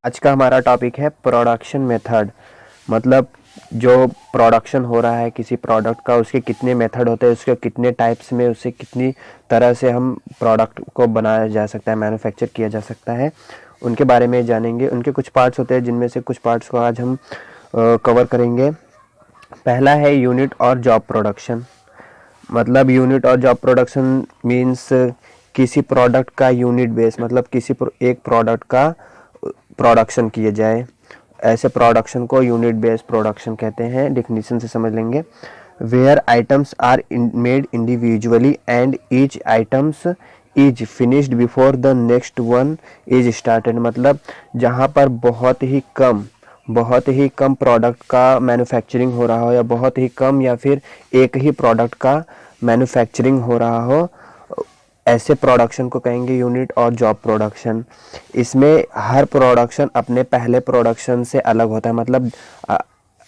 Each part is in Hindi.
आज का हमारा टॉपिक है प्रोडक्शन मेथड। मतलब जो प्रोडक्शन हो रहा है किसी प्रोडक्ट का, उसके कितने मेथड होते हैं, उसके कितने टाइप्स में, उससे कितनी तरह से हम प्रोडक्ट को बनाया जा सकता है, मैन्युफैक्चर किया जा सकता है, उनके बारे में जानेंगे। उनके कुछ पार्ट्स होते हैं जिनमें से कुछ पार्ट्स को आज हम कवर करेंगे। पहला है यूनिट और जॉब प्रोडक्शन। मतलब यूनिट और जॉब प्रोडक्शन मीन्स किसी प्रोडक्ट का यूनिट बेस, मतलब एक प्रोडक्ट का प्रोडक्शन किए जाए, ऐसे प्रोडक्शन को यूनिट बेस प्रोडक्शन कहते हैं। डिफिनीशन से समझ लेंगे। Where items are made individually and each items is finished before the next one is started. मतलब जहाँ पर बहुत ही कम प्रोडक्ट का मैन्युफैक्चरिंग हो रहा हो, या बहुत ही कम, या फिर एक ही प्रोडक्ट का मैन्युफैक्चरिंग हो रहा हो, ऐसे प्रोडक्शन को कहेंगे यूनिट और जॉब प्रोडक्शन। इसमें हर प्रोडक्शन अपने पहले प्रोडक्शन से अलग होता है। मतलब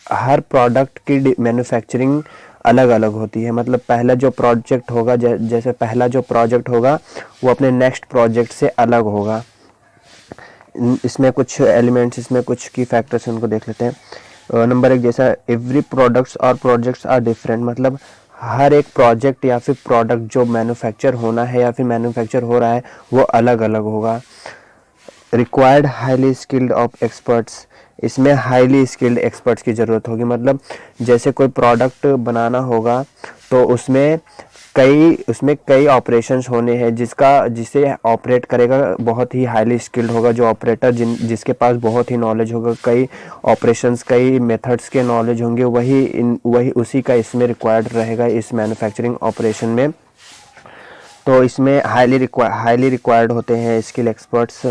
हर प्रोडक्ट की मैन्युफैक्चरिंग अलग अलग होती है। मतलब पहला जो प्रोजेक्ट होगा, जैसे पहला जो प्रोजेक्ट होगा वो अपने नेक्स्ट प्रोजेक्ट से अलग होगा। इसमें कुछ एलिमेंट्स, इसमें कुछ की फैक्टर्स उनको देख लेते हैं। नंबर एक, जैसा एवरी प्रोडक्ट्स और प्रोजेक्ट्स आर डिफरेंट। मतलब हर एक प्रोजेक्ट या फिर प्रोडक्ट जो मैन्युफैक्चर होना है या फिर मैन्युफैक्चर हो रहा है वो अलग अलग होगा। Required highly skilled of experts. इसमें हाईली स्किल्ड एक्सपर्ट्स की ज़रूरत होगी। मतलब जैसे कोई प्रोडक्ट बनाना होगा तो उसमें कई ऑपरेशंस होने हैं, जिसे ऑपरेट करेगा बहुत ही हाईली स्किल्ड होगा जो ऑपरेटर, जिसके पास बहुत ही नॉलेज होगा, कई ऑपरेशंस, कई मेथड्स के नॉलेज होंगे, वही उसी का इसमें रिक्वायर्ड रहेगा इस मैन्युफैक्चरिंग ऑपरेशन में। तो इसमें हाईली रिक्वायर्ड होते हैं skill experts.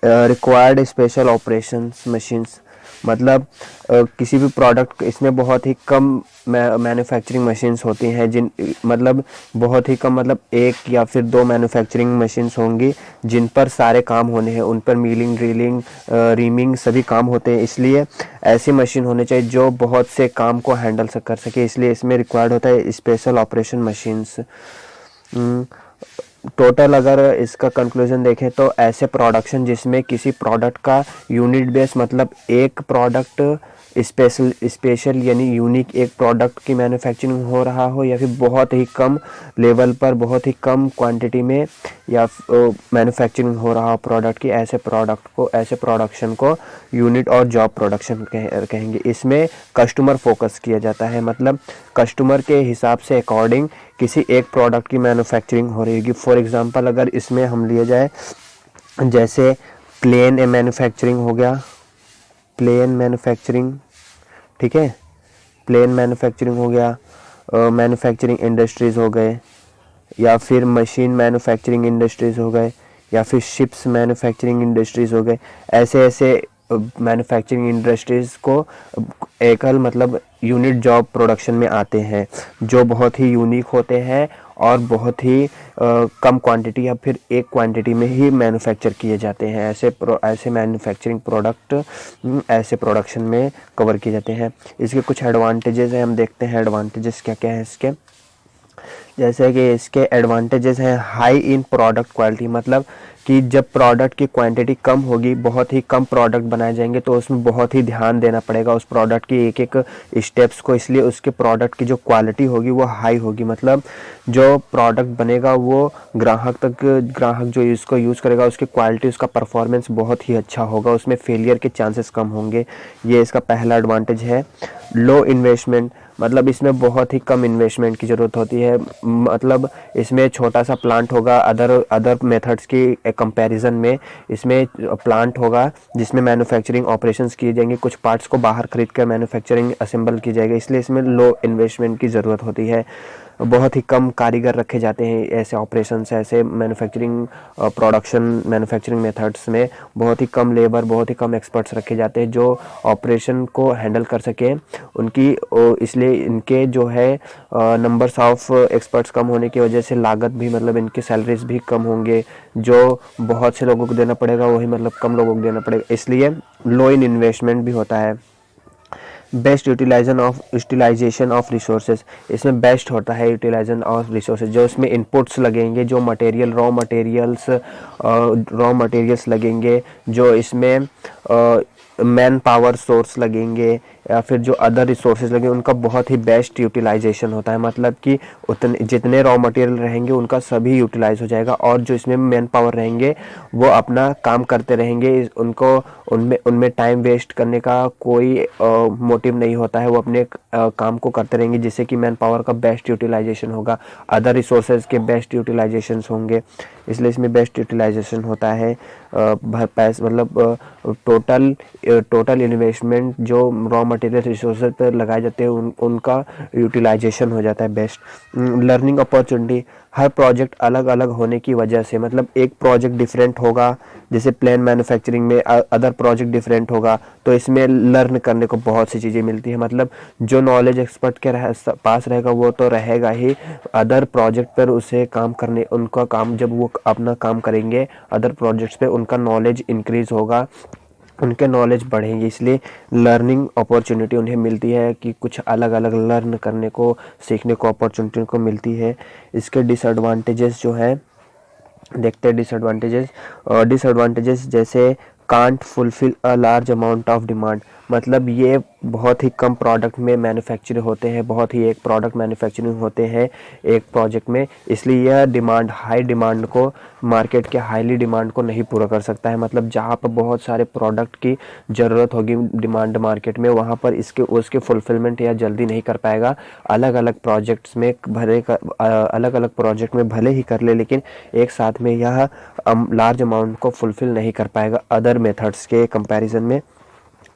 Required special operations machines. मतलब किसी भी प्रोडक्ट, इसमें बहुत ही कम मैन्युफैक्चरिंग मशीन्स होती हैं, मतलब बहुत ही कम, मतलब एक या फिर दो मैन्युफैक्चरिंग मशीन्स होंगी जिन पर सारे काम होने हैं। उन पर मिलिंग, ड्रिलिंग, रीमिंग सभी काम होते हैं। इसलिए ऐसी मशीन होनी चाहिए जो बहुत से काम को हैंडल कर सके, इसलिए इसमें रिक्वायर्ड होता है स्पेशल ऑपरेशन मशीन्स। टोटल अगर इसका कंक्लूजन देखें तो ऐसे प्रोडक्शन जिसमें किसी प्रोडक्ट का यूनिट बेस, मतलब एक प्रोडक्ट स्पेशल यानी यूनिक एक प्रोडक्ट की मैन्युफैक्चरिंग हो रहा हो, या फिर बहुत ही कम लेवल पर, बहुत ही कम क्वांटिटी में या मैन्युफैक्चरिंग हो रहा हो प्रोडक्ट की, ऐसे प्रोडक्शन को यूनिट और जॉब प्रोडक्शन कहेंगे। इसमें कस्टमर फोकस किया जाता है। मतलब कस्टमर के हिसाब से अकॉर्डिंग किसी एक प्रोडक्ट की मैन्युफैक्चरिंग हो रही होगी। फॉर एग्जांपल अगर इसमें हम लिए जाए, जैसे प्लेन मैन्युफैक्चरिंग हो गया, प्लेन मैन्युफैक्चरिंग, ठीक है, प्लेन मैन्युफैक्चरिंग हो गया, मैन्युफैक्चरिंग इंडस्ट्रीज़ हो गए, या फिर मशीन मैन्युफैक्चरिंग इंडस्ट्रीज़ हो गए, या फिर शिप्स मैन्युफैक्चरिंग इंडस्ट्रीज़ हो गए। ऐसे ऐसे मैन्युफैक्चरिंग इंडस्ट्रीज़ को एकल, मतलब यूनिट जॉब प्रोडक्शन में आते हैं, जो बहुत ही यूनिक होते हैं और बहुत ही कम क्वांटिटी या फिर एक क्वांटिटी में ही मैन्युफैक्चर किए जाते हैं। ऐसे मैन्युफैक्चरिंग प्रोडक्ट ऐसे प्रोडक्शन में कवर किए जाते हैं। इसके कुछ एडवांटेजेस हैं, हम देखते हैं एडवांटेजेस क्या क्या है इसके। जैसे कि इसके एडवांटेजेस हैं हाई इन प्रोडक्ट क्वालिटी। मतलब कि जब प्रोडक्ट की क्वांटिटी कम होगी, बहुत ही कम प्रोडक्ट बनाए जाएंगे, तो उसमें बहुत ही ध्यान देना पड़ेगा उस प्रोडक्ट की एक एक स्टेप्स को, इसलिए उसके प्रोडक्ट की जो क्वालिटी होगी वो हाई होगी। मतलब जो प्रोडक्ट बनेगा वो ग्राहक जो इसको यूज़ करेगा, उसकी क्वालिटी, उसका परफॉर्मेंस बहुत ही अच्छा होगा, उसमें फेलियर के चांसेस कम होंगे। ये इसका पहला एडवांटेज है। लो इन्वेस्टमेंट। मतलब इसमें बहुत ही कम इन्वेस्टमेंट की ज़रूरत होती है। मतलब इसमें छोटा सा प्लांट होगा, अदर मेथड्स की कंपैरिजन में इसमें प्लांट होगा जिसमें मैन्युफैक्चरिंग ऑपरेशंस किए जाएंगे, कुछ पार्ट्स को बाहर खरीद कर मैन्युफैक्चरिंग असेंबल की जाएगी, इसलिए इसमें लो इन्वेस्टमेंट की ज़रूरत होती है। बहुत ही कम कारीगर रखे जाते हैं ऐसे ऑपरेशंस, ऐसे मैन्युफैक्चरिंग मेथड्स में बहुत ही कम लेबर, बहुत ही कम एक्सपर्ट्स रखे जाते हैं जो ऑपरेशन को हैंडल कर सकें इसलिए इनके जो है नंबर्स ऑफ एक्सपर्ट्स कम होने की वजह से लागत भी, मतलब इनकी सैलरीज भी कम होंगे, जो बहुत से लोगों को देना पड़ेगा वही मतलब कम लोगों को देना पड़ेगा, इसलिए लो इन इन्वेस्टमेंट भी होता है। बेस्ट यूटिलाइजेशन ऑफ रिसोर्सेज, इसमें बेस्ट होता है यूटिलाइजेशन ऑफ रिसोर्सेज, जो इसमें इनपुट्स लगेंगे, जो मटेरियल रॉ मटेरियल्स लगेंगे, जो इसमें मैन पावर सोर्स लगेंगे या फिर जो अदर रिसोर्सेज लगेंगे, उनका बहुत ही बेस्ट यूटिलाइजेशन होता है। मतलब कि उतने जितने रॉ मटेरियल रहेंगे उनका सभी यूटिलाइज हो जाएगा, और जो इसमें मैन पावर रहेंगे वो अपना काम करते रहेंगे, उनको उनमें उनमें टाइम वेस्ट करने का कोई मोटिव नहीं होता है, वो अपने काम को करते रहेंगे, जिससे कि मैन पावर का बेस्ट यूटिलाइजेशन होगा, अदर रिसोर्सेज के बेस्ट यूटिलाइजेशन होंगे, इसलिए इसमें बेस्ट यूटिलाइजेशन होता है। पैसे मतलब टोटल इन्वेस्टमेंट जो रॉ मटेरियल रिसोर्सेज पर लगाए जाते हैं उनका यूटिलाइजेशन हो जाता है बेस्ट। लर्निंग अपॉर्चुनिटी, हर प्रोजेक्ट अलग अलग होने की वजह से, मतलब एक प्रोजेक्ट डिफरेंट होगा, जैसे प्लेन मैन्युफैक्चरिंग में अदर प्रोजेक्ट डिफरेंट होगा, तो इसमें लर्न करने को बहुत सी चीज़ें मिलती है। मतलब जो नॉलेज एक्सपर्ट के पास रहेगा वो तो रहेगा ही, अदर प्रोजेक्ट पर उसे काम करने, उनका काम जब वो अपना काम करेंगे अदर प्रोजेक्ट्स पे, उनका नॉलेज इंक्रीज होगा, उनके नॉलेज बढ़ेंगे, इसलिए लर्निंग अपॉर्चुनिटी उन्हें मिलती है कि कुछ अलग अलग लर्न करने को, सीखने को अपॉर्चुनिटी को मिलती है। इसके डिसएडवांटेजेस जो है देखते हैं। डिसएडवांटेजेस जैसे can't fulfil a large amount of demand, मतलब ये बहुत ही कम प्रोडक्ट में मैन्युफैक्चर होते हैं, बहुत ही एक प्रोडक्ट मैन्युफैक्चरिंग होते हैं एक प्रोजेक्ट में, इसलिए यह हाई डिमांड को, मार्केट के हाईली डिमांड को नहीं पूरा कर सकता है। मतलब जहाँ पर बहुत सारे प्रोडक्ट की ज़रूरत होगी डिमांड मार्केट में, वहाँ पर उसके फुलफिलमेंट या जल्दी नहीं कर पाएगा। अलग अलग प्रोजेक्ट में भले ही कर ले, लेकिन एक साथ में यह लार्ज अमाउंट को फुलफिल नहीं कर पाएगा अदर मेथड्स के कंपैरिजन में।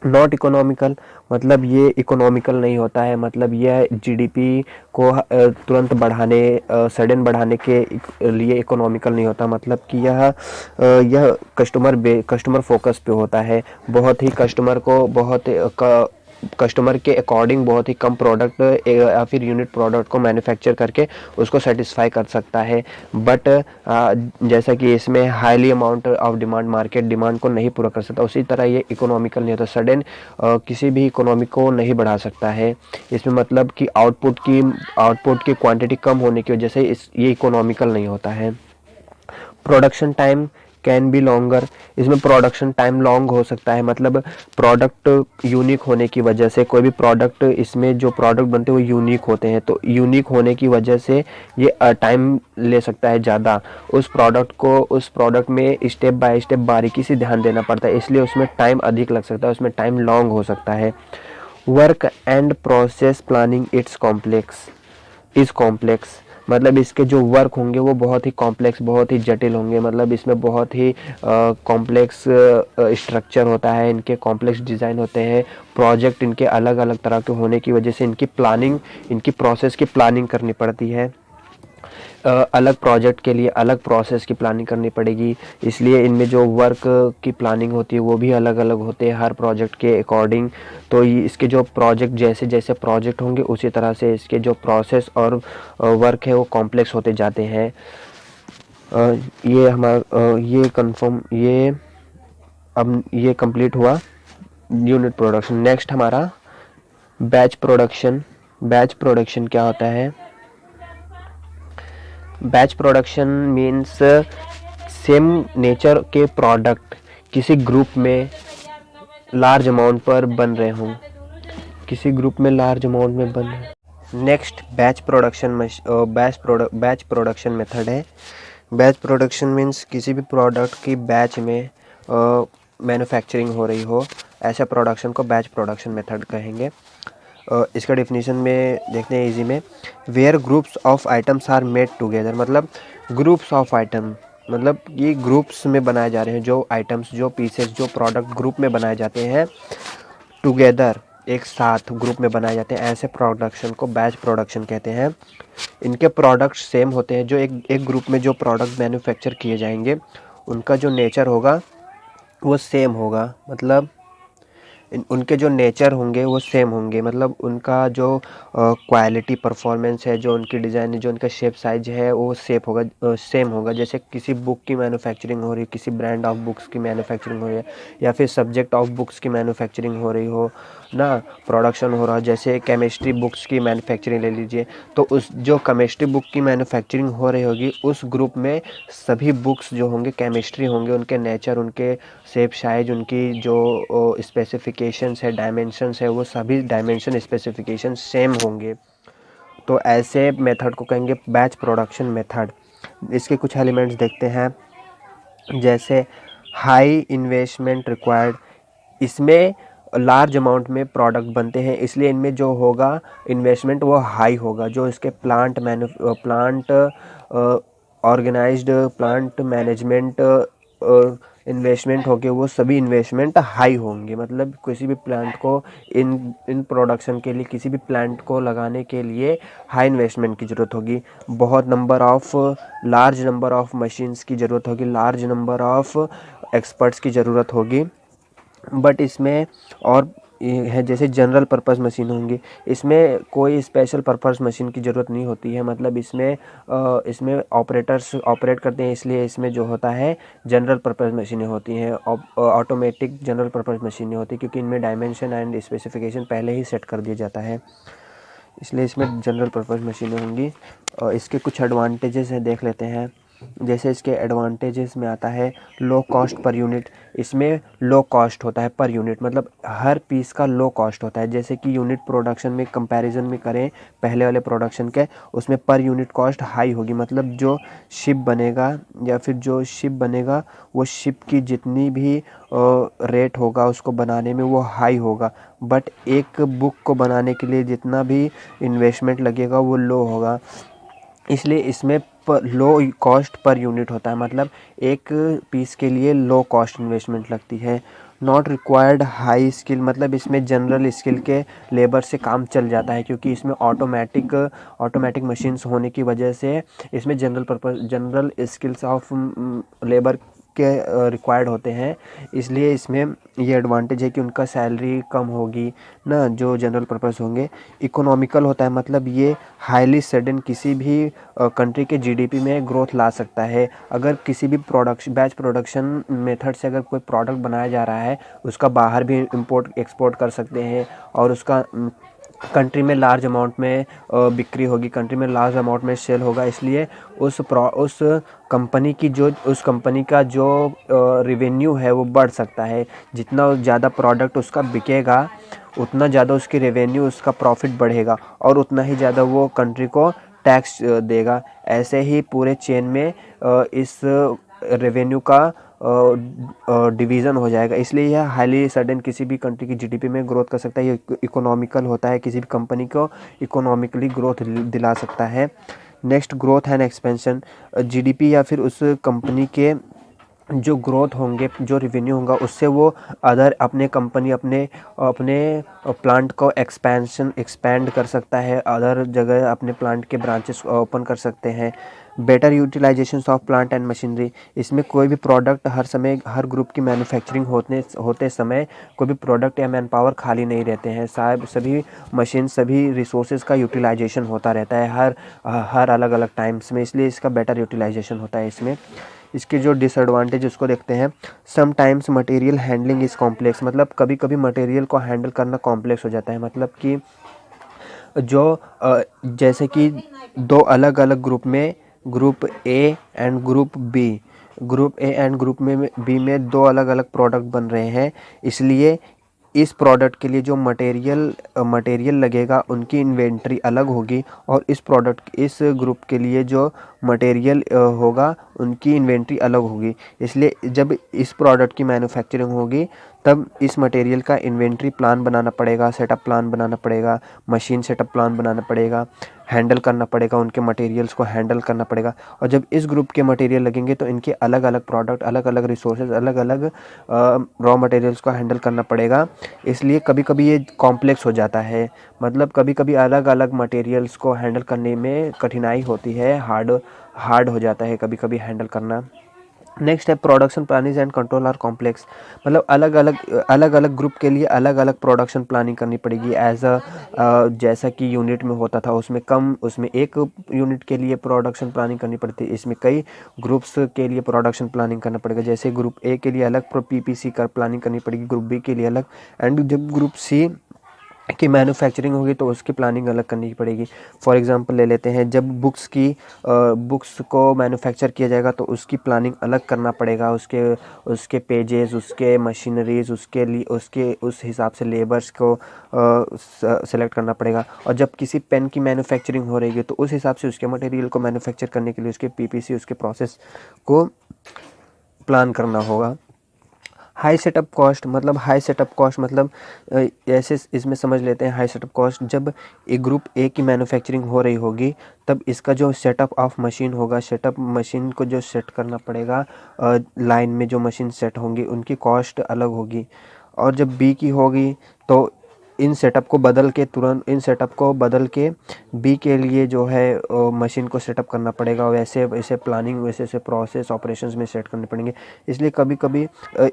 नॉट इकोनॉमिकल, मतलब ये इकोनॉमिकल नहीं होता है, मतलब यह जीडीपी को तुरंत सडन बढ़ाने के लिए इकोनॉमिकल नहीं होता। मतलब कि यह कस्टमर फोकस पे होता है, बहुत ही कस्टमर के अकॉर्डिंग बहुत ही कम प्रोडक्ट या फिर यूनिट प्रोडक्ट को मैन्युफैक्चर करके उसको सेटिस्फाई कर सकता है। बट जैसा कि इसमें highly amount of demand, market demand को नहीं पूरा कर सकता, उसी तरह ये इकोनॉमिकल नहीं होता, सडन किसी भी इकोनॉमी को नहीं बढ़ा सकता है इसमें। मतलब कि आउटपुट की क्वांटिटी कम होने की वजह से ये इकोनॉमिकल नहीं होता है। Production time can be longer, इसमें प्रोडक्शन टाइम लॉन्ग हो सकता है, मतलब प्रोडक्ट यूनिक होने की वजह से, कोई भी प्रोडक्ट, इसमें जो प्रोडक्ट बनते हैं वो यूनिक होते हैं, तो यूनिक होने की वजह से ये टाइम ले सकता है ज़्यादा। उस प्रोडक्ट में स्टेप बाय स्टेप बारीकी से ध्यान देना पड़ता है, इसलिए उसमें टाइम अधिक लग सकता है, उसमें टाइम लॉन्ग हो सकता है। Work and process planning is complex, मतलब इसके जो वर्क होंगे वो बहुत ही कॉम्प्लेक्स, बहुत ही जटिल होंगे, मतलब इसमें बहुत ही कॉम्प्लेक्स स्ट्रक्चर होता है, इनके कॉम्प्लेक्स डिज़ाइन होते हैं, प्रोजेक्ट इनके अलग अलग तरह के होने की वजह से इनकी प्रोसेस की प्लानिंग करनी पड़ती है। अलग प्रोजेक्ट के लिए अलग प्रोसेस की प्लानिंग करनी पड़ेगी, इसलिए इनमें जो वर्क की प्लानिंग होती है वो भी अलग अलग होते हैं हर प्रोजेक्ट के अकॉर्डिंग। तो इसके जो प्रोजेक्ट जैसे जैसे प्रोजेक्ट होंगे उसी तरह से इसके जो प्रोसेस और वर्क है वो कॉम्प्लेक्स होते जाते हैं। ये कंप्लीट हुआ यूनिट प्रोडक्शन। नेक्स्ट हमारा बैच प्रोडक्शन क्या होता है? Batch production means same nature के प्रोडक्ट किसी ग्रुप में लार्ज अमाउंट पर बन रहे हों, नेक्स्ट बैच प्रोडक्शन मेथड है। बैच प्रोडक्शन मीन्स किसी भी प्रोडक्ट की बैच में मैन्युफैक्चरिंग हो रही हो, ऐसे प्रोडक्शन को बैच प्रोडक्शन मेथड कहेंगे। इसका डिफिनीशन में देखते हैं इजी में। Where groups of items are made together, मतलब ग्रुप्स ऑफ आइटम, मतलब ये ग्रुप्स में बनाए जा रहे हैं, जो आइटम्स, जो पीसेस, जो प्रोडक्ट ग्रुप में बनाए जाते हैं, टुगेदर एक साथ ग्रुप में बनाए जाते हैं, ऐसे प्रोडक्शन को बैच प्रोडक्शन कहते हैं। इनके प्रोडक्ट सेम होते हैं, जो एक ग्रुप में जो प्रोडक्ट मैन्युफैक्चर किए जाएंगे उनका जो नेचर होगा वो सेम होगा, मतलब उनके जो नेचर होंगे वो सेम होंगे, मतलब उनका जो क्वालिटी परफॉर्मेंस है, जो उनकी डिज़ाइन है, जो उनका शेप साइज है वो सेम होगा। जैसे किसी बुक की मैन्युफैक्चरिंग हो रही है, किसी ब्रांड ऑफ बुक्स की मैन्युफैक्चरिंग हो रही है, या फिर सब्जेक्ट ऑफ बुक्स की मैन्युफैक्चरिंग हो रही हो, ना प्रोडक्शन हो रहा है। जैसे केमिस्ट्री बुक्स की मैन्युफैक्चरिंग ले लीजिए, तो उस जो केमिस्ट्री बुक की मैन्युफैक्चरिंग हो रही होगी उस ग्रुप में सभी बुक्स जो होंगे केमिस्ट्री होंगे, उनके नेचर, उनके शेप साइज, उनकी जो स्पेसिफिकेशंस है, डायमेंशंस है, वो सभी डायमेंशन स्पेसिफिकेशन सेम होंगे। तो ऐसे मेथड को कहेंगे बैच प्रोडक्शन मेथड। इसके कुछ एलिमेंट्स देखते हैं, जैसे हाई इन्वेस्टमेंट रिक्वायर्ड। इसमें लार्ज अमाउंट में प्रोडक्ट बनते हैं, इसलिए इनमें जो होगा इन्वेस्टमेंट वो हाई होगा। जो इसके plant organized plant management investment होंगे वो सभी इन्वेस्टमेंट हाई होंगे। मतलब किसी भी प्लांट को इन प्रोडक्शन के लिए, किसी भी प्लांट को लगाने के लिए हाई इन्वेस्टमेंट की ज़रूरत होगी। बहुत लार्ज नंबर ऑफ मशीन्स की ज़रूरत होगी, लार्ज नंबर ऑफ एक्सपर्ट्स की ज़रूरत होगी। बट इसमें और ये है जैसे जनरल पर्पस मशीन होंगी, इसमें कोई स्पेशल पर्पस मशीन की ज़रूरत नहीं होती है। मतलब इसमें ऑपरेटर्स ऑपरेट करते हैं, इसलिए इसमें जो होता है जनरल पर्पस मशीनें होती हैं, ऑटोमेटिक जनरल पर्पस मशीनें होती हैं, क्योंकि इनमें डायमेंशन एंड स्पेसिफिकेशन पहले ही सेट कर दिया जाता है, इसलिए इसमें जनरल पर्पस मशीनें होंगी। और इसके कुछ एडवांटेजेस हैं, देख लेते हैं। जैसे इसके एडवांटेजेस में आता है लो कॉस्ट पर यूनिट। इसमें लो कॉस्ट होता है पर यूनिट, मतलब हर पीस का लो कॉस्ट होता है। जैसे कि यूनिट प्रोडक्शन में कंपैरिजन में करें पहले वाले प्रोडक्शन के, उसमें पर यूनिट कॉस्ट हाई होगी। मतलब जो शिप बनेगा या फिर जो शिप बनेगा वो शिप की जितनी भी रेट होगा उसको बनाने में वो हाई होगा। बट एक बुक को बनाने के लिए जितना भी इन्वेस्टमेंट लगेगा वो लो होगा, इसलिए इसमें लो कॉस्ट पर यूनिट होता है। मतलब एक पीस के लिए लो कॉस्ट इन्वेस्टमेंट लगती है। नॉट रिक्वायर्ड हाई स्किल, मतलब इसमें जनरल स्किल के लेबर से काम चल जाता है, क्योंकि इसमें ऑटोमेटिक मशीन्स होने की वजह से इसमें जनरल स्किल्स ऑफ लेबर के रिक्वायर्ड होते हैं। इसलिए इसमें ये एडवांटेज है कि उनका सैलरी कम होगी ना, जो जनरल पर्पस होंगे। इकोनॉमिकल होता है, मतलब ये हाईली सडन किसी भी कंट्री के जीडीपी में ग्रोथ ला सकता है। अगर किसी भी बैच प्रोडक्शन मेथड से अगर कोई प्रोडक्ट बनाया जा रहा है, उसका बाहर भी इंपोर्ट एक्सपोर्ट कर सकते हैं, और उसका कंट्री में लार्ज अमाउंट में बिक्री होगी, कंट्री में लार्ज अमाउंट में सेल होगा। इसलिए उस कंपनी का जो रेवेन्यू है वो बढ़ सकता है। जितना ज़्यादा प्रोडक्ट उसका बिकेगा उतना ज़्यादा उसकी रेवेन्यू, उसका प्रॉफिट बढ़ेगा, और उतना ही ज़्यादा वो कंट्री को टैक्स देगा। ऐसे ही पूरे चेन में इस रेवेन्यू का डिवीज़न हो जाएगा। इसलिए यह हाईली सडन किसी भी कंट्री की जीडीपी में ग्रोथ कर सकता है। ये इकोनॉमिकल होता है, किसी भी कंपनी को इकोनॉमिकली ग्रोथ दिला सकता है। Next, growth and expansion. GDP या फिर उस कंपनी के जो ग्रोथ होंगे, जो रेवेन्यू होगा, उससे वो अपने प्लांट को एक्सपैंड कर सकता है, अदर जगह अपने प्लांट के ब्रांचेस ओपन कर सकते हैं। Better utilization of plant and machinery. इसमें कोई भी प्रोडक्ट हर ग्रुप की मैन्युफैक्चरिंग होते समय कोई भी प्रोडक्ट या मैन पावर खाली नहीं रहते हैं। सभी मशीन, सभी रिसोर्सेज का यूटिलाइजेशन होता रहता है हर अलग अलग टाइम्स में, इसलिए इसका बेटर यूटिलाइजेशन होता है इसमें। इसके जो डिसएडवांटेज उसको देखते हैं। Sometimes material handling is complex, मतलब कभी कभी मटेरियल को हैंडल करना कॉम्प्लेक्स हो जाता है। मतलब कि जैसे कि दो अलग अलग ग्रुप में, group A and group A and group में बी में दो अलग अलग प्रोडक्ट बन रहे हैं। इसलिए इस प्रोडक्ट के लिए जो मटेरियल लगेगा उनकी इन्वेंट्री अलग होगी, और इस ग्रुप के लिए जो मटेरियल होगा उनकी इन्वेंट्री अलग होगी। इसलिए जब इस प्रोडक्ट की मैन्युफैक्चरिंग होगी तब इस मटेरियल का इन्वेंट्री प्लान बनाना पड़ेगा, सेटअप प्लान बनाना पड़ेगा, मशीन सेटअप प्लान बनाना पड़ेगा, हैंडल करना पड़ेगा, उनके मटेरियल्स को हैंडल करना पड़ेगा। और जब इस ग्रुप के मटेरियल लगेंगे तो इनके अलग अलग प्रोडक्ट, अलग अलग रिसोर्सेज, अलग अलग रॉ मटेरियल्स को हैंडल करना पड़ेगा। इसलिए कभी कभी ये कॉम्प्लेक्स हो जाता है। मतलब कभी कभी अलग अलग मटेरियल्स को हैंडल करने में कठिनाई होती है, हार्ड हो जाता है कभी कभी हैंडल करना। नेक्स्ट है production planning and control are complex. मतलब अलग अलग ग्रुप के लिए अलग अलग प्रोडक्शन प्लानिंग करनी पड़ेगी। जैसा कि यूनिट में होता था उसमें एक यूनिट के लिए प्रोडक्शन प्लानिंग करनी पड़ती है, इसमें कई ग्रुप्स के लिए प्रोडक्शन प्लानिंग करना पड़ेगा। जैसे ग्रुप ए के लिए अलग पीपीसी कर प्लानिंग करनी पड़ेगी, ग्रुप बी के लिए अलग, एंड जब ग्रुप सी की मैन्युफैक्चरिंग होगी तो उसकी प्लानिंग अलग करनी पड़ेगी। फॉर एग्जांपल ले लेते हैं, जब बुक्स को मैन्युफैक्चर किया जाएगा तो उसकी प्लानिंग अलग करना पड़ेगा, उसके उसके पेजेस, उसके मशीनरीज, उसके लिए उसके उस हिसाब से लेबर्स को सेलेक्ट करना पड़ेगा। और जब किसी पेन की मैन्युफैक्चरिंग हो रही है तो उस हिसाब से उसके मटेरियल को मैन्युफैक्चर करने के लिए उसके पीपीसी, उसके प्रोसेस को प्लान करना होगा। हाई सेटअप कॉस्ट मतलब ऐसे इसमें समझ लेते हैं। हाई सेटअप कॉस्ट, जब एक ग्रुप ए की मैन्युफैक्चरिंग हो रही होगी तब इसका जो सेटअप ऑफ मशीन होगा, सेटअप मशीन को जो सेट करना पड़ेगा, लाइन में जो मशीन सेट होंगी उनकी कॉस्ट अलग होगी। और जब बी की होगी तो इन सेटअप को बदल के बी के लिए जो है मशीन को सेटअप करना पड़ेगा। वैसे वैसे प्लानिंग, वैसे वैसे प्रोसेस ऑपरेशंस में सेट करने पड़ेंगे। इसलिए कभी कभी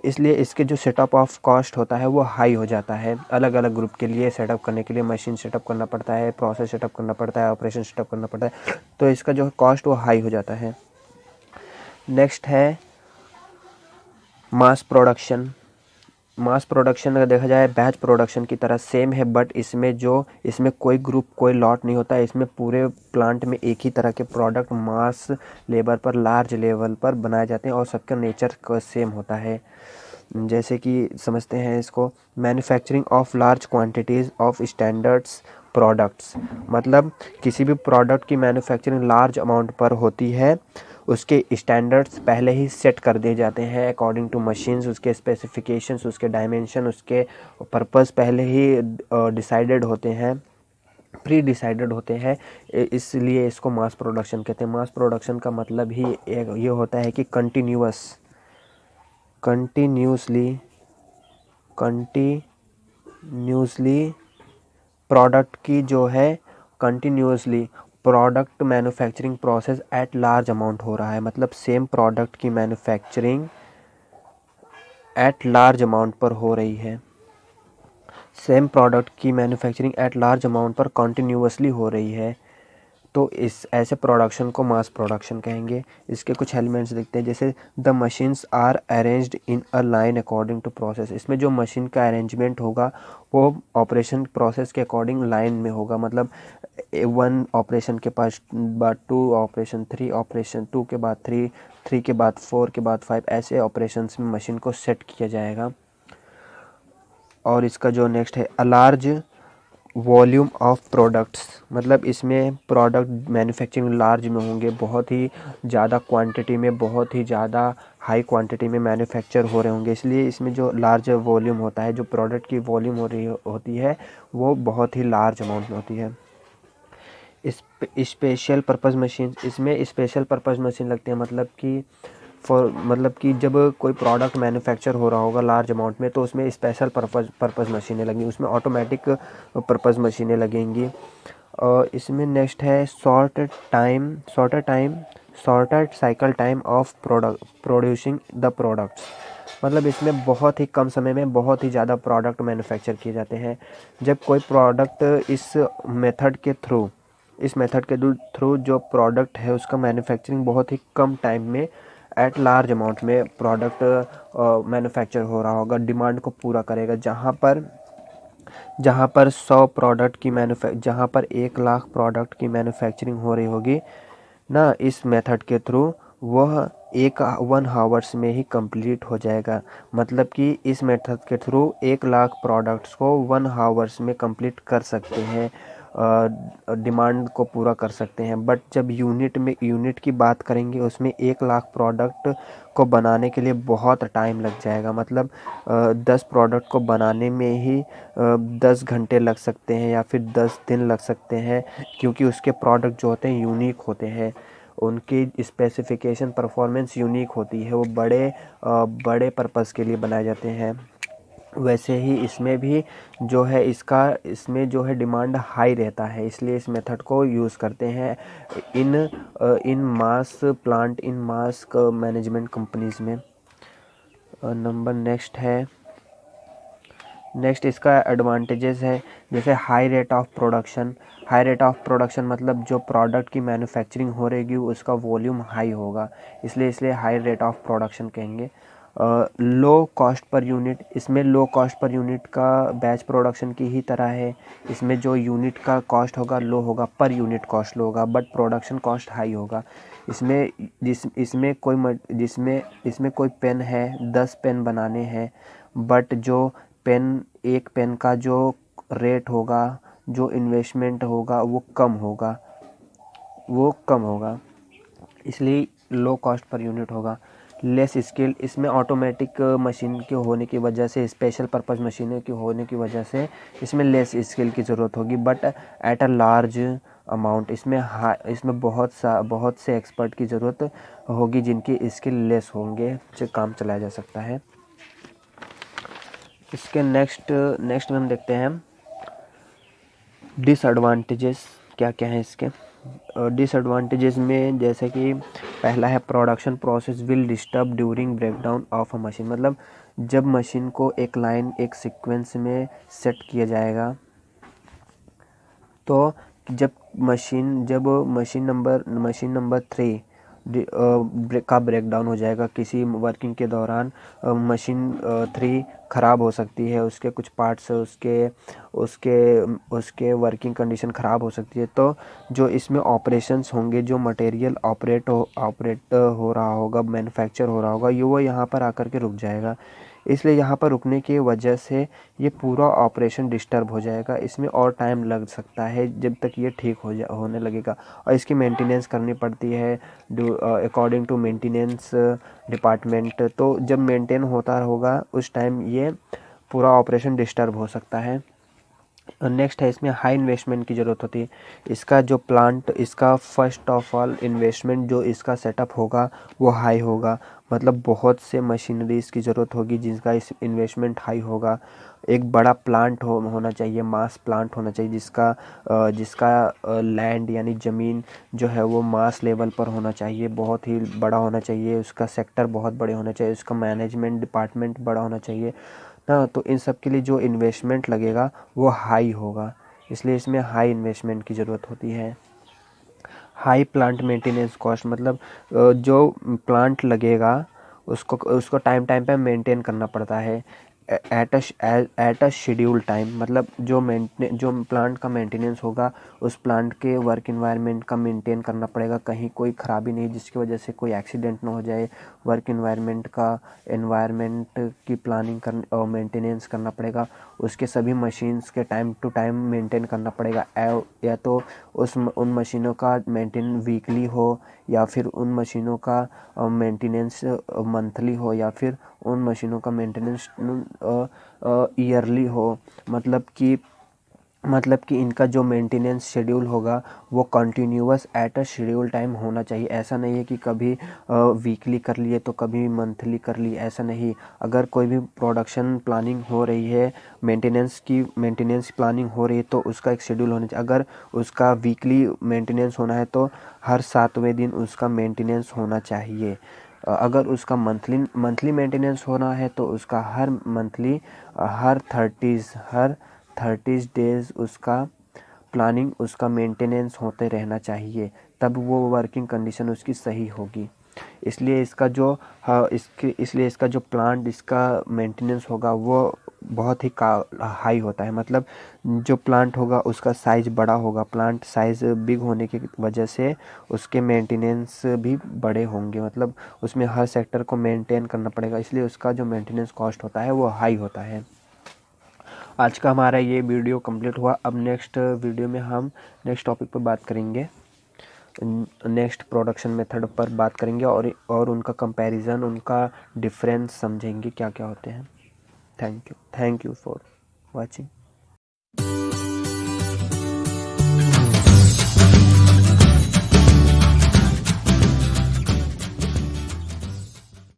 इसलिए इसके जो सेटअप ऑफ कॉस्ट होता है वो हाई हो जाता है। अलग अलग ग्रुप के लिए सेटअप करने के लिए मशीन सेटअप करना पड़ता है, प्रोसेस सेटअप करना पड़ता है, ऑपरेशन सेटअप करना पड़ता है, तो इसका जो कॉस्ट वो हाई हो जाता है। नेक्स्ट है मास प्रोडक्शन। मास प्रोडक्शन अगर देखा जाए बैच प्रोडक्शन की तरह सेम है, बट इसमें कोई ग्रुप, कोई लॉट नहीं होता है। इसमें पूरे प्लांट में एक ही तरह के प्रोडक्ट मास लेवल पर, लार्ज लेवल पर बनाए जाते हैं और सबका नेचर का सेम होता है। जैसे कि समझते हैं इसको, manufacturing of large quantities of standards products. मतलब किसी भी प्रोडक्ट की मैन्युफैक्चरिंग लार्ज अमाउंट पर होती है, उसके स्टैंडर्ड्स पहले ही सेट कर दिए जाते हैं अकॉर्डिंग टू मशीन्स। उसके स्पेसिफिकेशंस, उसके डायमेंशन, उसके पर्पस पहले ही डिसाइडेड होते हैं, प्री डिसाइडेड होते हैं। इसलिए इसको मास प्रोडक्शन कहते हैं। मास प्रोडक्शन का मतलब ही ये होता है कि कंटिन्यूसली प्रोडक्ट की जो है continuously product manufacturing process at large amount हो रहा है। मतलब सेम प्रोडक्ट की मैन्युफैक्चरिंग एट लार्ज अमाउंट पर हो रही है, सेम प्रोडक्ट की मैन्युफैक्चरिंग एट लार्ज अमाउंट पर कॉन्टिन्यूसली हो रही है, तो इस ऐसे प्रोडक्शन को मास प्रोडक्शन कहेंगे। इसके कुछ एलिमेंट्स देखते हैं, जैसे the machines are arranged in a line according to process. इसमें जो मशीन का अरेंजमेंट होगा वो ऑपरेशन प्रोसेस के अकॉर्डिंग लाइन में होगा। मतलब 1 ऑपरेशन के बाद 2 ऑपरेशन, 3 ऑपरेशन, 2 के बाद 3, 3 के बाद 4 के बाद 5, ऐसे ऑपरेशंस में मशीन को सेट किया जाएगा। और इसका जो नेक्स्ट है, a large volume of products. मतलब इसमें प्रोडक्ट मैन्युफैक्चरिंग लार्ज में होंगे, बहुत ही ज़्यादा क्वांटिटी में, बहुत ही ज़्यादा हाई क्वांटिटी में मैन्युफैक्चर हो रहे होंगे। इसलिए इसमें जो लार्ज वॉल्यूम होता है, जो प्रोडक्ट की वॉल्यूम होती है वो बहुत ही लार्ज अमाउंट में होती है। स्पेशल पर्पज़ मशीन, इसमें स्पेशल पर्पज़ मशीन लगते हैं। मतलब कि जब कोई प्रोडक्ट मैन्युफैक्चर हो रहा होगा लार्ज अमाउंट में तो उसमें स्पेशल पर्पज़ मशीनें लगेंगी, उसमें ऑटोमेटिक पर्पज़ मशीनें लगेंगी। और इसमें नेक्स्ट है shorter cycle time of producing the products. मतलब इसमें बहुत ही कम समय में बहुत ही ज़्यादा प्रोडक्ट मैन्युफैक्चर किए जाते हैं। जब कोई प्रोडक्ट इस मेथड के थ्रू जो प्रोडक्ट है उसका मैन्युफैक्चरिंग बहुत ही कम टाइम में एट लार्ज अमाउंट में प्रोडक्ट मैन्युफैक्चर हो रहा होगा, डिमांड को पूरा करेगा। जहाँ पर 1 लाख प्रोडक्ट की मैन्युफैक्चरिंग हो रही होगी ना, इस मेथड के थ्रू वह 1 हावर्स में ही कंप्लीट हो जाएगा। मतलब कि इस मेथड के थ्रू 1 लाख प्रोडक्ट्स को 1 हावर्स में कंप्लीट कर सकते हैं, डिमांड को पूरा कर सकते हैं। बट जब यूनिट की बात करेंगे उसमें 1 लाख प्रोडक्ट को बनाने के लिए बहुत टाइम लग जाएगा। मतलब 10 प्रोडक्ट को बनाने में ही 10 घंटे लग सकते हैं या फिर 10 दिन लग सकते हैं, क्योंकि उसके प्रोडक्ट जो होते हैं यूनिक होते हैं, उनकी स्पेसिफिकेशन परफॉर्मेंस यूनिक होती है, वो बड़े पर्पस के लिए बनाए जाते हैं। वैसे ही इसमें जो है डिमांड हाई रहता है, इसलिए इस मेथड को यूज़ करते हैं इन मास मैनेजमेंट कंपनीज़ में। नंबर नेक्स्ट इसका एडवांटेजेस है, जैसे हाई रेट ऑफ प्रोडक्शन। मतलब जो प्रोडक्ट की मैन्युफैक्चरिंग हो रहेगी उसका वॉल्यूम हाई होगा, इसलिए हाई रेट ऑफ प्रोडक्शन कहेंगे। लो कॉस्ट पर यूनिट, इसमें लो कॉस्ट पर यूनिट का बैच प्रोडक्शन की ही तरह है। इसमें जो यूनिट का कॉस्ट होगा लो होगा, पर यूनिट कॉस्ट लो होगा, बट प्रोडक्शन कॉस्ट हाई होगा। इसमें कोई पेन है, 10 पेन बनाने हैं, बट जो पेन, एक पेन का जो रेट होगा, जो इन्वेस्टमेंट होगा वो कम होगा, इसलिए लो कॉस्ट पर यूनिट होगा। लेस स्किल, इसमें ऑटोमेटिक मशीन के होने की वजह से, स्पेशल पर्पस मशीनों की होने की वजह से इसमें लेस स्किल की ज़रूरत होगी, but at a large amount. इसमें बहुत से एक्सपर्ट की ज़रूरत होगी जिनकी स्किल लेस होंगे, से काम चलाया जा सकता है। इसके नेक्स्ट में हम देखते हैं डिसएडवांटेजेस क्या क्या हैं इसके। डिसएडवांटेजेस में जैसे कि पहला है production process will disturb during breakdown of a machine. मतलब जब मशीन को एक लाइन, एक सीक्वेंस में सेट किया जाएगा, तो जब मशीन नंबर 3 का ब्रेकडाउन हो जाएगा किसी वर्किंग के दौरान, मशीन 3 ख़राब हो सकती है, उसके कुछ पार्ट्स, उसके वर्किंग कंडीशन ख़राब हो सकती है। तो जो इसमें ऑपरेशंस होंगे, जो मटेरियल ऑपरेट हो रहा होगा, मैन्युफैक्चर हो रहा होगा, वो यहाँ पर आकर के रुक जाएगा। इसलिए यहाँ पर रुकने की वजह से ये पूरा ऑपरेशन डिस्टर्ब हो जाएगा। इसमें और टाइम लग सकता है जब तक ये ठीक होने लगेगा, और इसकी मेंटेनेंस करनी पड़ती है अकॉर्डिंग टू मेंटेनेंस डिपार्टमेंट। तो जब मेंटेन होता होगा उस टाइम ये पूरा ऑपरेशन डिस्टर्ब हो सकता है। नेक्स्ट है, इसमें हाई इन्वेस्टमेंट की ज़रूरत होती है। इसका फर्स्ट ऑफ ऑल इन्वेस्टमेंट जो इसका सेटअप होगा वो हाई होगा। मतलब बहुत से मशीनरीज़ की ज़रूरत होगी जिसका इस इन्वेस्टमेंट हाई होगा। एक बड़ा प्लांट होना चाहिए, मास प्लांट होना चाहिए, जिसका लैंड यानी ज़मीन जो है वो मास लेवल पर होना चाहिए, बहुत ही बड़ा होना चाहिए, उसका सेक्टर बहुत बड़े होना चाहिए, उसका मैनेजमेंट डिपार्टमेंट बड़ा होना चाहिए ना। तो इन सब के लिए जो इन्वेस्टमेंट लगेगा वो हाई होगा, इसलिए इसमें हाई इन्वेस्टमेंट की ज़रूरत होती है। हाई प्लांट मेंटेनेंस कॉस्ट, मतलब जो प्लांट लगेगा उसको टाइम पे मेंटेन करना पड़ता है एट अ शेड्यूल टाइम। मतलब जो प्लांट का मेंटेनेंस होगा, उस प्लांट के वर्क इन्वायरमेंट का मेंटेन करना पड़ेगा, कहीं कोई ख़राबी नहीं जिसकी वजह से कोई एक्सीडेंट ना हो जाए। वर्क इन्वायरमेंट की प्लानिंग और मेंटेनेंस करना पड़ेगा। उसके सभी मशीन्स के टाइम टू टाइम मेंटेन करना पड़ेगा, या तो उन मशीनों का मेंटेन वीकली हो, या फिर उन मशीनों का मेंटेनेंस मंथली हो, या फिर उन मशीनों का मेंटेनेंस ईयरली हो। मतलब कि इनका जो मेंटेनेंस शेड्यूल होगा वो continuous at a schedule time होना चाहिए। ऐसा नहीं है कि कभी वीकली कर लिए तो कभी मंथली कर लिए, ऐसा नहीं। अगर कोई भी प्रोडक्शन प्लानिंग हो रही है, मेंटेनेंस प्लानिंग हो रही है, तो उसका एक शेड्यूल होना चाहिए। अगर उसका वीकली मेंटेनेंस होना है तो हर 7वें दिन उसका मेंटेनेंस होना चाहिए। अगर उसका मंथली मेंटेनेंस होना है तो उसका हर 30 डेज़ उसका प्लानिंग, उसका मेंटेनेंस होते रहना चाहिए, तब वो वर्किंग कंडीशन उसकी सही होगी। इसलिए इसका जो प्लांट, इसका मेंटेनेंस होगा वो बहुत ही हाई होता है। मतलब जो प्लांट होगा उसका साइज़ बड़ा होगा, प्लांट साइज़ बिग होने की वजह से उसके मेंटेनेंस भी बड़े होंगे। मतलब उसमें हर सेक्टर को मेंटेन करना पड़ेगा, इसलिए उसका जो मेंटेनेंस कॉस्ट होता है वो हाई होता है। आज का हमारा ये वीडियो कंप्लीट हुआ। अब नेक्स्ट वीडियो में हम नेक्स्ट टॉपिक पर बात करेंगे, नेक्स्ट प्रोडक्शन मेथड पर बात करेंगे, और उनका कंपैरिजन, उनका डिफरेंस समझेंगे क्या क्या होते हैं। Thank you for watching.